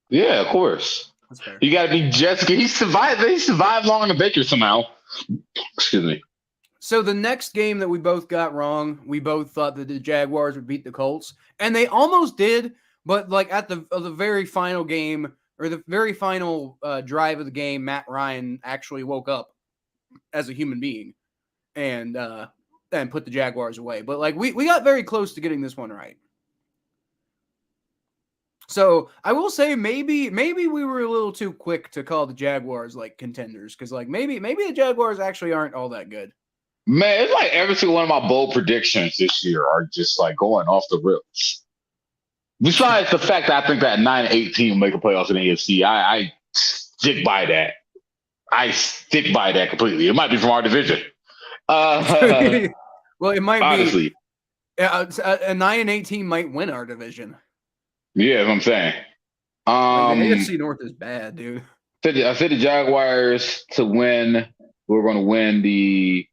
Yeah, of course. That's fair. You got to be just good. He survived long in the Baker somehow. Excuse me. So the next game that we both got wrong, we both thought that the Jaguars would beat the Colts, and they almost did, but like at the very final game or the very final drive of the game, Matt Ryan actually woke up as a human being and put the Jaguars away. But like we got very close to getting this one right. So I will say maybe we were a little too quick to call the Jaguars like contenders, because like maybe the Jaguars actually aren't all that good. Man, it's like every single one of my bold predictions this year are just like going off the rips. Besides the fact that I think that 9-8 team will make the playoffs in the AFC, I stick by that. I stick by that completely. It might be from our division. Well, it might honestly. be. A 9-8 team might win our division. Yeah, that's what I'm saying. The AFC North is bad, dude. I said the Jaguars to win. We're going to win the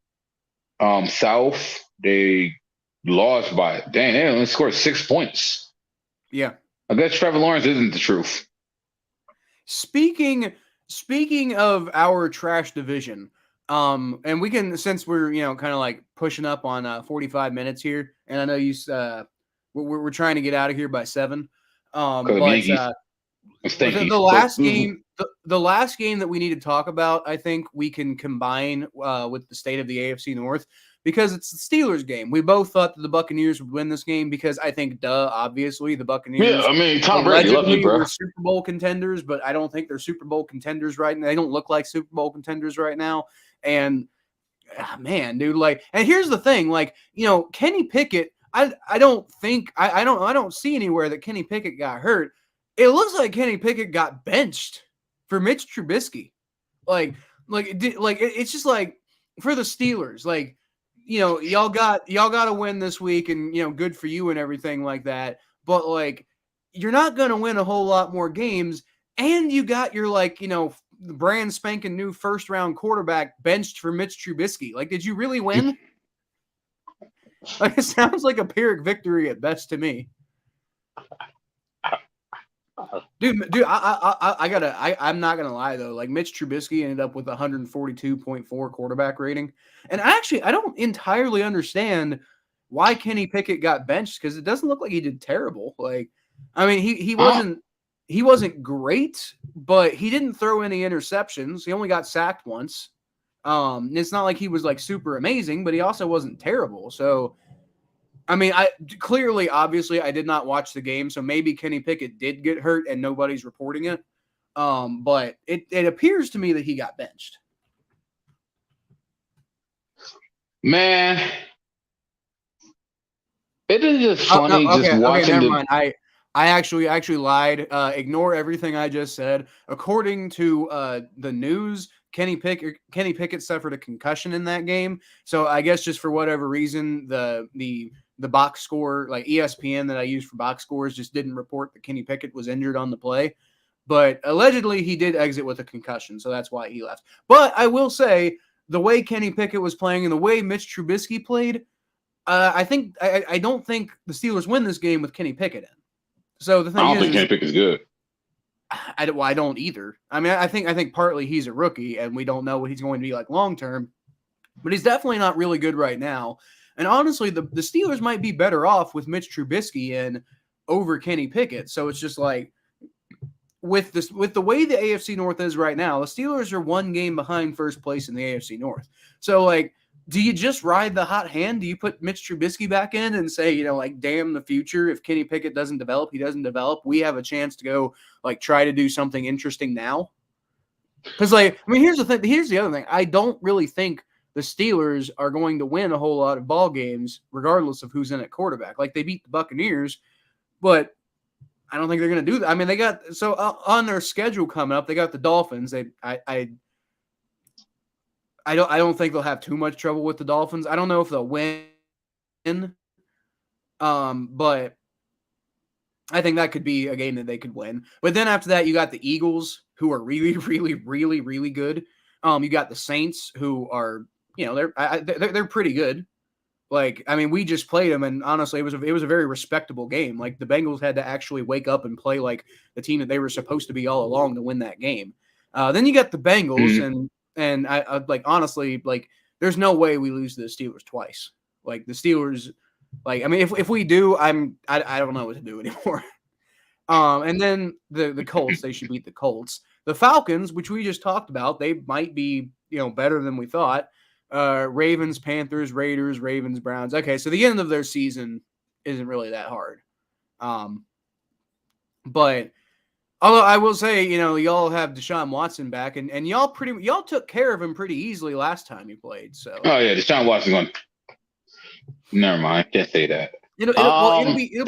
South. They lost by they only scored 6 points. Yeah, I guess Trevor Lawrence isn't the truth. Speaking of our trash division, and we can, since we're kind of like pushing up on 45 minutes here, and I know we're trying to get out of here by 7. The last game, the last game that we need to talk about, I think we can combine with the state of the AFC North, because it's the Steelers game. We both thought that the Buccaneers would win this game because I think, obviously the Buccaneers. Yeah, I mean, Tom Brady, love you, bro. Were Super Bowl contenders, but I don't think they're Super Bowl contenders right now. They don't look like Super Bowl contenders right now. And man, dude, like, and here's the thing, like, Kenny Pickett. I don't see anywhere that Kenny Pickett got hurt. It looks like Kenny Pickett got benched for Mitch Trubisky. It's just like for the Steelers, like, y'all got to win this week, and good for you and everything like that. But like, you're not going to win a whole lot more games, and you got your brand spanking new first round quarterback benched for Mitch Trubisky. Like, did you really win? Like, it sounds like a Pyrrhic victory at best to me. Dude, I'm not gonna lie though. Like, Mitch Trubisky ended up with 142.4 quarterback rating, and I don't entirely understand why Kenny Pickett got benched, because it doesn't look like he did terrible. Like, I mean, he wasn't great, but he didn't throw any interceptions. He only got sacked once. It's not like he was like super amazing, but he also wasn't terrible. So, I mean, obviously, I did not watch the game, so maybe Kenny Pickett did get hurt and nobody's reporting it. But it appears to me that he got benched. Man, it is just funny just watching. Never mind. I actually lied. Ignore everything I just said. According to the news, Kenny Pickett suffered a concussion in that game. So I guess just for whatever reason, the box score, like ESPN that I use for box scores, just didn't report that Kenny Pickett was injured on the play. But allegedly, he did exit with a concussion, so that's why he left. But I will say, the way Kenny Pickett was playing and the way Mitch Trubisky played, I don't think the Steelers win this game with Kenny Pickett in. So the thing I don't think Kenny Pickett's good. I don't either. I mean, I think partly he's a rookie, and we don't know what he's going to be like long term. But he's definitely not really good right now. And honestly, the Steelers might be better off with Mitch Trubisky in over Kenny Pickett. So it's just like, with the way the AFC North is right now, the Steelers are one game behind first place in the AFC North. So, like, do you just ride the hot hand? Do you put Mitch Trubisky back in and say, you know, like, damn the future, if Kenny Pickett doesn't develop, he doesn't develop, we have a chance to go, like, try to do something interesting now? Because, like, I mean, here's the other thing. I don't really think the Steelers are going to win a whole lot of ball games regardless of who's in at quarterback. Like, they beat the Buccaneers, but I don't think they're going to do that. I mean, they got on their schedule coming up, they got the Dolphins. I don't think they'll have too much trouble with the Dolphins. I don't know if they'll win, but I think that could be a game that they could win. But then after that, you got the Eagles, who are really, really, really, really good. You got the Saints, who are, you know, they're pretty good. Like, I mean, we just played them, and honestly, it was a very respectable game. Like, the Bengals had to actually wake up and play like the team that they were supposed to be all along to win that game. Then you got the Bengals, and I like, honestly, like, there's no way we lose to the Steelers twice. Like, the Steelers, like, I mean, if we do, I don't know what to do anymore. And then the Colts, they should beat the Colts. The Falcons, which we just talked about, they might be, you know, better than we thought. Ravens, Panthers, Raiders, Ravens, Browns. Okay, so the end of their season isn't really that hard. But although I will say, you know, y'all have Deshaun Watson back, and y'all took care of him pretty easily last time he played. So Deshaun Watson going. Never mind, can't say that. It'll be the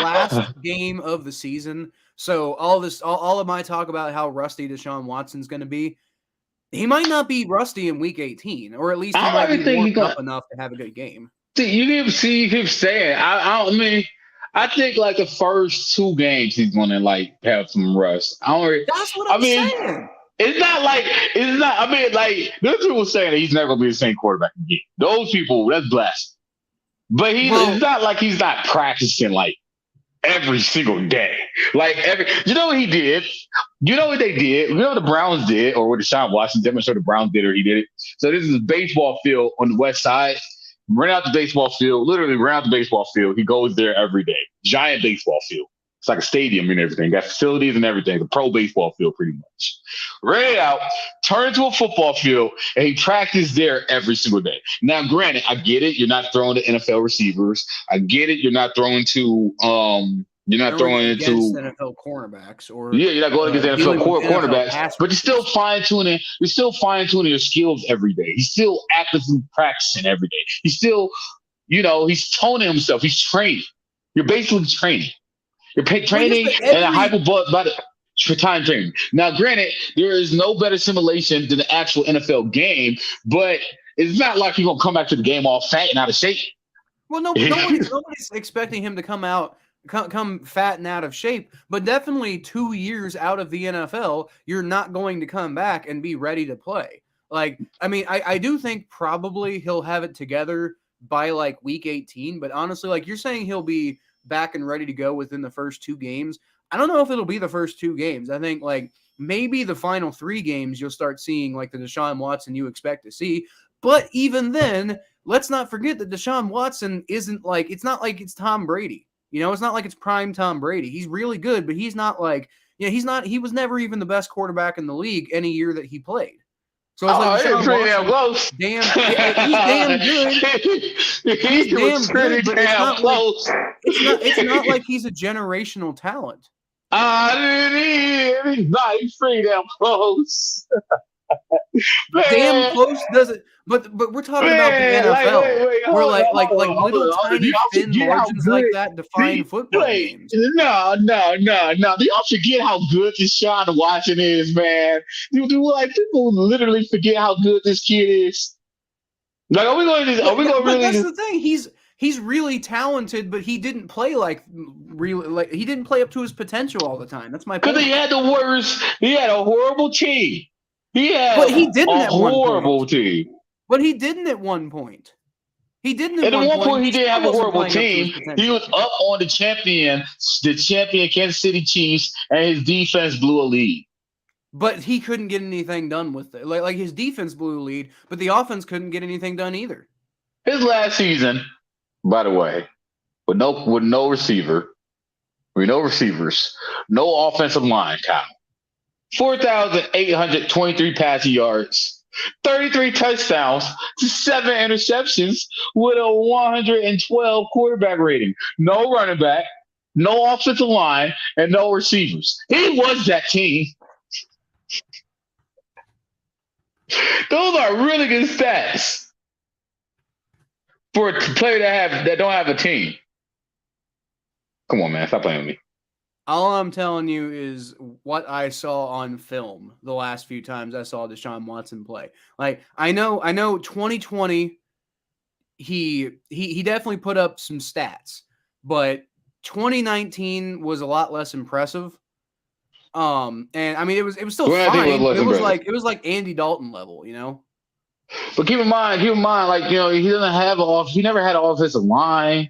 last game of the season. So all of my talk about how rusty Deshaun Watson's going to be, he might not be rusty in Week 18, or at least he might be warmed up enough to have a good game. You didn't see him saying. I mean, I think like the first 2 games he's going to like have some rust. That's what I'm saying. It's not. I mean, like those people saying that he's never going to be the same quarterback again. Those people, that's blasphemy. But it's not like he's not practicing like every single day. Like you know what he did? You know what they did? You know what the Browns did, or what Deshaun Watson did? I'm sure the Browns did, or he did it. So this is a baseball field on the west side. Ran out the baseball field, literally ran out the baseball field. He goes there every day. Giant baseball field. It's like a stadium and everything. Got facilities and everything. The pro baseball field, pretty much. Ran it out, turned into a football field, and he practiced there every single day. Now, granted, I get it. You're not throwing to NFL receivers. I get it. You're not throwing to NFL cornerbacks, or you're not going against NFL cornerbacks. But you're still fine tuning. You're still fine tuning your skills every day. He's still actively practicing every day. He's still, you know, he's toning himself. He's training. You're basically training. You're training and a hyper about it for time training. Now, granted, there is no better simulation than the actual NFL game, but it's not like you're gonna come back to the game all fat and out of shape. Well, nobody's expecting him to come fat and out of shape, but definitely 2 years out of the NFL, you're not going to come back and be ready to play. Like, I mean, I do think probably he'll have it together by like Week 18, but honestly, like you're saying, he'll be back and ready to go within the first 2 games. I don't know if it'll be the first 2 games. I think like maybe the final 3 games you'll start seeing like the Deshaun Watson you expect to see. But even then, let's not forget that Deshaun Watson isn't like, it's not like it's Tom Brady. You know, it's not like it's prime Tom Brady. He's really good, but he's not like, he was never even the best quarterback in the league any year that he played. So it's like it's pretty damn close. He's damn good. He's damn good, but it's not like he's a generational talent. He's pretty damn close. Damn close doesn't. But we're talking about the NFL, where like little tiny thin margins like that define football games. No. Y'all forget how good Deshaun Watson is, man. Do like people literally forget how good this kid is? Like, are we going to really? That's the thing. he's really talented, but he didn't play he didn't play up to his potential all the time. That's my point. Because he had the worst. He had a horrible team. He had But he didn't a at one horrible point. team. But he didn't at one point. He didn't And at at one point, he still didn't have a wasn't horrible playing up to his team. potential. He was up on the champion Kansas City Chiefs, and his defense blew a lead. But he couldn't get anything done with it. Like his defense blew a lead, but the offense couldn't get anything done either. His last season, by the way, with no receiver, with no receivers, no offensive line, Kyle. 4,823 passing yards, 33 touchdowns, 7 interceptions with a 112 quarterback rating. No running back, no offensive line, and no receivers. He was that team. Those are really good stats for a player that don't have a team. Come on, man. Stop playing with me. All I'm telling you is what I saw on film the last few times I saw Deshaun Watson play. Like I know 2020 he definitely put up some stats, but 2019 was a lot less impressive. And I mean it was still fine. It was like Andy Dalton level, you know. But keep in mind, like, he never had an offensive line.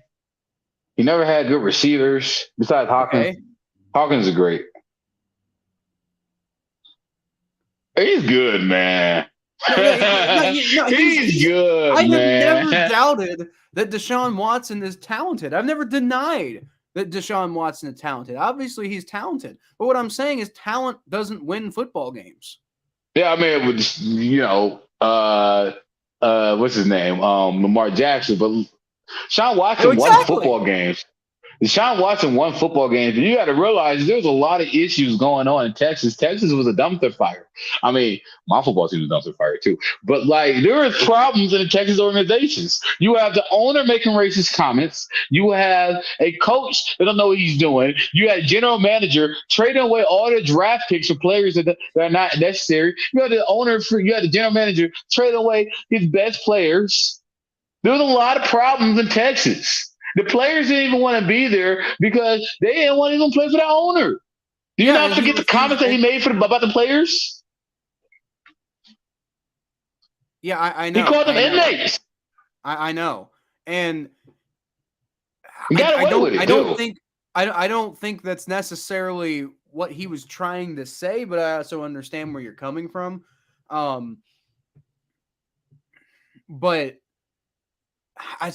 He never had good receivers besides Hawkins. Okay. Hawkins is great. He's good, man. He's good. I have never doubted that Deshaun Watson is talented. I've never denied that Deshaun Watson is talented. Obviously, he's talented. But what I'm saying is talent doesn't win football games. Yeah, I mean, it was, what's his name? Lamar Jackson. But Deshaun Watson won football games. Deshaun Watson won football games, and you got to realize there's a lot of issues going on in Texas. Texas was a dumpster fire. I mean, my football team was a dumpster fire too. But like, there are problems in the Texas organizations. You have the owner making racist comments. You have a coach that don't know what he's doing. You had a general manager trading away all the draft picks for players that are not necessary. You had the general manager trading away his best players. There was a lot of problems in Texas. The players didn't even want to be there because they didn't want to even play for the owner. Do you not forget the comments that he made about the players? Yeah, I know. He called them inmates. I know, and I don't think that's necessarily what he was trying to say, but I also understand where you're coming from. But I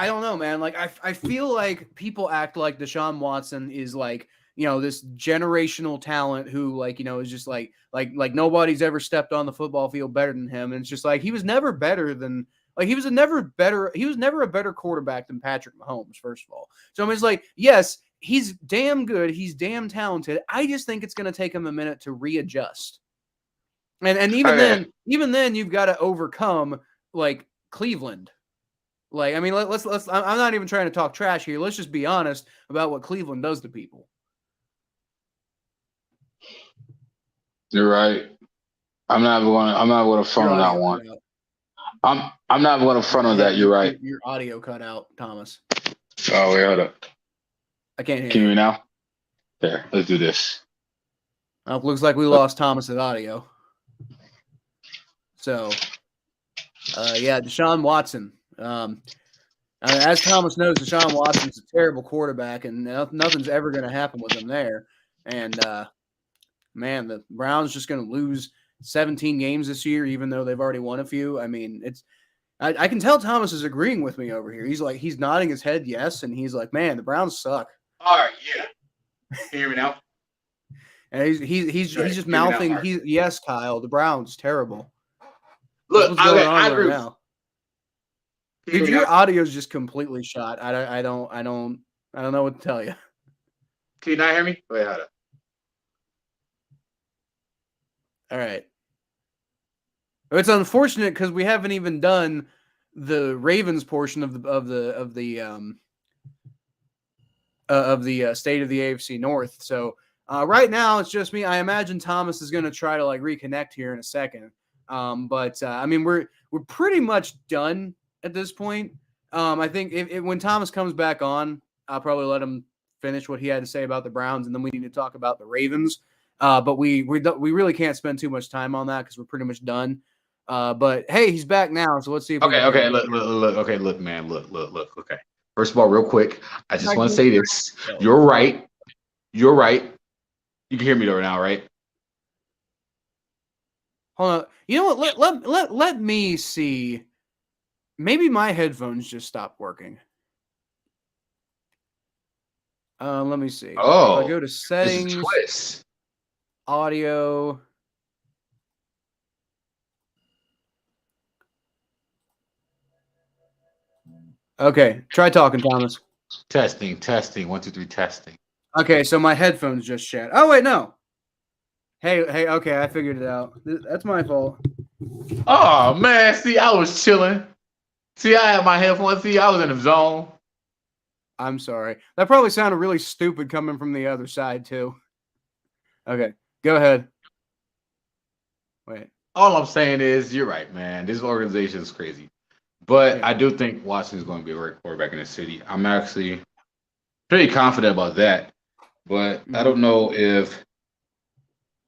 don't know, man. Like I feel like people act like Deshaun Watson is like, this generational talent who is just like nobody's ever stepped on the football field better than him. And it's just like he was never better than he was never a better quarterback than Patrick Mahomes, first of all. So I mean, it's like, yes, he's damn good, he's damn talented. I just think it's gonna take him a minute to readjust. And even then you've got to overcome like Cleveland. Like, I mean, let's. I'm not even trying to talk trash here. Let's just be honest about what Cleveland does to people. You're right. I'm not going to front on that one. I'm not going to front on that. You're right. Your audio cut out, Thomas. Oh, wait, hold up. I can't hear you. Can you hear me now? There. Let's do this. Looks like we lost Thomas's audio. So, Deshaun Watson. As Thomas knows, Deshaun Watson's a terrible quarterback, and nothing's ever going to happen with him there. And man, the Browns just going to lose 17 games this year, even though they've already won a few. I mean, I can tell Thomas is agreeing with me over here. He's nodding his head yes, and he's like, man, the Browns suck. All right, yeah. Can you hear me now? And he's just mouthing. Yes, Kyle, the Browns terrible. Look, what's going on right now? Dude, your audio's just completely shot. I don't know what to tell you. Can you not hear me? Wait, hold up. All right. It's unfortunate because we haven't even done the Ravens portion of the state of the AFC North. So right now it's just me. I imagine Thomas is going to try to reconnect here in a second. But I mean we're pretty much done at this point. I think when Thomas comes back on, I'll probably let him finish what he had to say about the Browns, and then we need to talk about the Ravens. But we really can't spend too much time on that because we're pretty much done. But hey, he's back now, so let's see if we can Okay. Look, man. Look. Okay. First of all, real quick, I just want to say this. You're right. You can hear me though now, right? Hold on. You know what? Let me see. Maybe my headphones just stopped working. Let me see. Oh, if I go to settings, twist. audio. Okay, try talking, Thomas. Testing. 1, 2, 3, testing. Okay, so my headphones just shat. Oh wait, no. Hey, okay, I figured it out. That's my fault. Oh man, see, I was chilling. See, I had my headphones. See, I was in the zone. I'm sorry. That probably sounded really stupid coming from the other side too. Okay, go ahead. Wait. All I'm saying is, you're right, man. This organization is crazy. But Yeah. I do think Washington's going to be a great quarterback in the city. I'm actually pretty confident about that. But I don't know if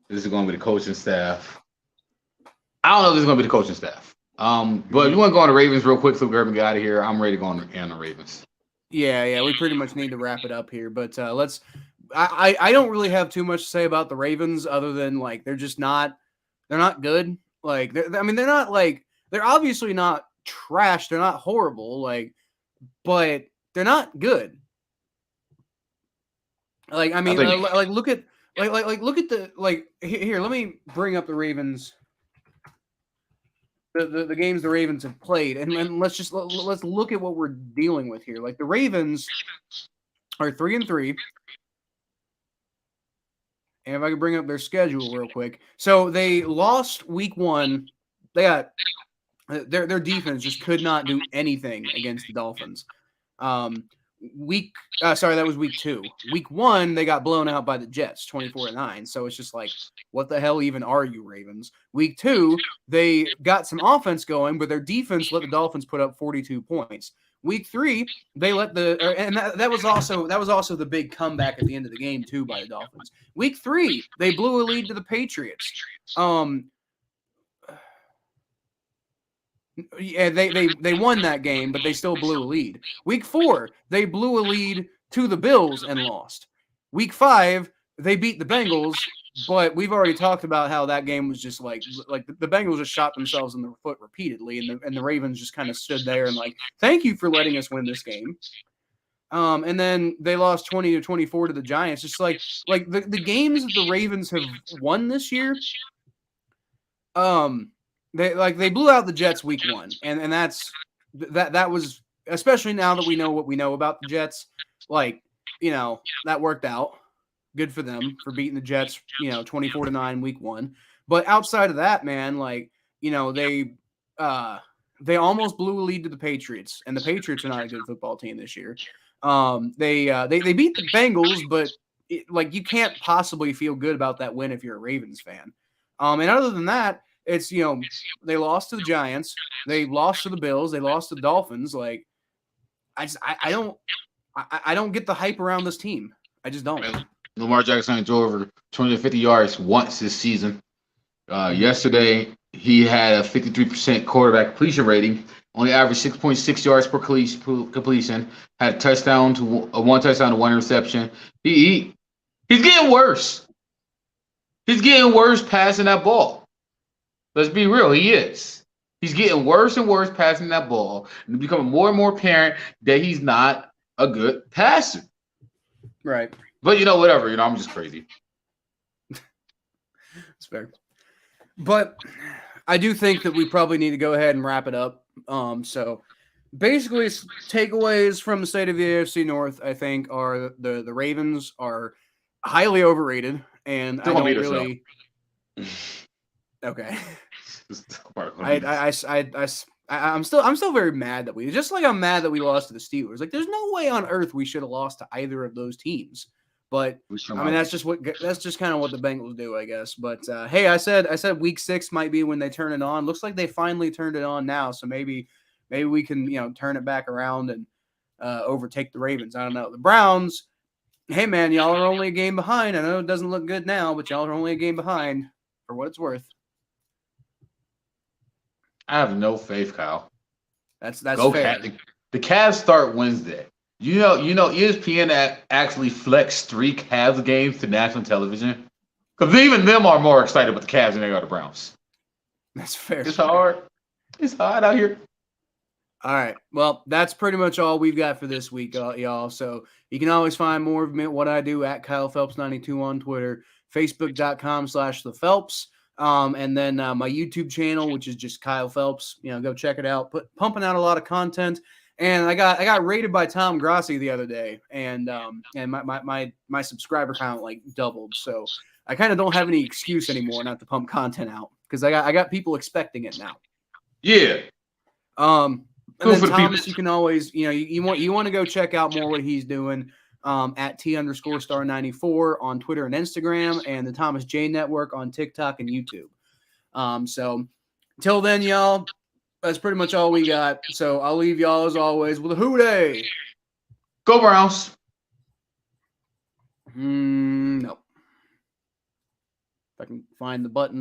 this is going to be the coaching staff. I don't know if this is going to be the coaching staff. But if you want to go on the Ravens real quick so we can get out of here, I'm ready to go on the Ravens. Yeah, we pretty much need to wrap it up here. But let's. I don't really have too much to say about the Ravens other than like they're not good. Like they're not like they're obviously not trash. They're not horrible. Like, but they're not good. Like like look at look at the here. Let me bring up the Ravens. The games the Ravens have played, and let's look at what we're dealing with here. Like the Ravens are 3-3. And if I could bring up their schedule real quick. So they lost week 1. They got their defense just could not do anything against the Dolphins. That was week 2. Week 1, they got blown out by the Jets, 24-9. So it's just like, what the hell even are you, Ravens? Week 2, they got some offense going, but their defense let the Dolphins put up 42 points. Week 3, they let that was also the big comeback at the end of the game too by the Dolphins. Week 3, they blew a lead to the Patriots. Yeah, they won that game, but they still blew a lead. Week 4, they blew a lead to the Bills and lost. Week 5, they beat the Bengals, but we've already talked about how that game was just like the Bengals just shot themselves in the foot repeatedly, and the Ravens just kind of stood there and like, thank you for letting us win this game. And then they lost 20-24 to the Giants. Just like the games that the Ravens have won this year, they blew out the Jets week 1, and that was, especially now that we know what we know about the Jets, like, you know, that worked out. Good for them for beating the Jets, 24-9 week 1. But outside of that, man, like, they almost blew a lead to the Patriots, and the Patriots are not a good football team this year. They beat the Bengals, but you can't possibly feel good about that win if you're a Ravens fan. And other than that, it's, they lost to the Giants, they lost to the Bills, they lost to the Dolphins. Like, I don't get the hype around this team. I just don't. Lamar Jackson threw over 250 yards once this season. Yesterday, he had a 53% quarterback completion rating, only averaged 6.6 yards per completion, had a touchdown to one touchdown to one interception. He's getting worse. He's getting worse passing that ball. Let's be real, he is. He's getting worse and worse passing that ball, and it's becoming more and more apparent that he's not a good passer. Right. But, whatever. I'm just crazy. It's fair. But I do think that we probably need to go ahead and wrap it up. So basically, takeaways from the state of the AFC North, I think, are the Ravens are highly overrated, and I don't really. Okay. I'm still very mad that I'm mad that we lost to the Steelers. Like, there's no way on earth we should have lost to either of those teams. But that's just kind of what the Bengals do, I guess. But hey, I said week 6 might be when they turn it on. Looks like they finally turned it on now. So maybe maybe we can, turn it back around and overtake the Ravens. I don't know. The Browns, hey, man, y'all are only a game behind. I know it doesn't look good now, but y'all are only a game behind for what it's worth. I have no faith, Kyle. That's Go fair. The Cavs start Wednesday. ESPN actually flexed 3 Cavs games to national television. Because even them are more excited about the Cavs than they are the Browns. That's fair. It's hard. It's hard out here. All right. Well, that's pretty much all we've got for this week, y'all. So you can always find more of what I do at Kyle Phelps92 on Twitter, Facebook.com/The Phelps. And then my YouTube channel, which is just Kyle Phelps. Go check it out. Pumping out a lot of content. And I got rated by Tom Grassi the other day, and my subscriber count like doubled. So I kind of don't have any excuse anymore not to pump content out because I got people expecting it now. Yeah. And Cool then for the Thomas, people. you can always, you want to go check out more what he's doing at T_star94 on Twitter and Instagram, and the Thomas J Network on TikTok and YouTube. So until then, y'all, that's pretty much all we got. So I'll leave y'all as always with a hooday. Go Browns. No. If I can find the button.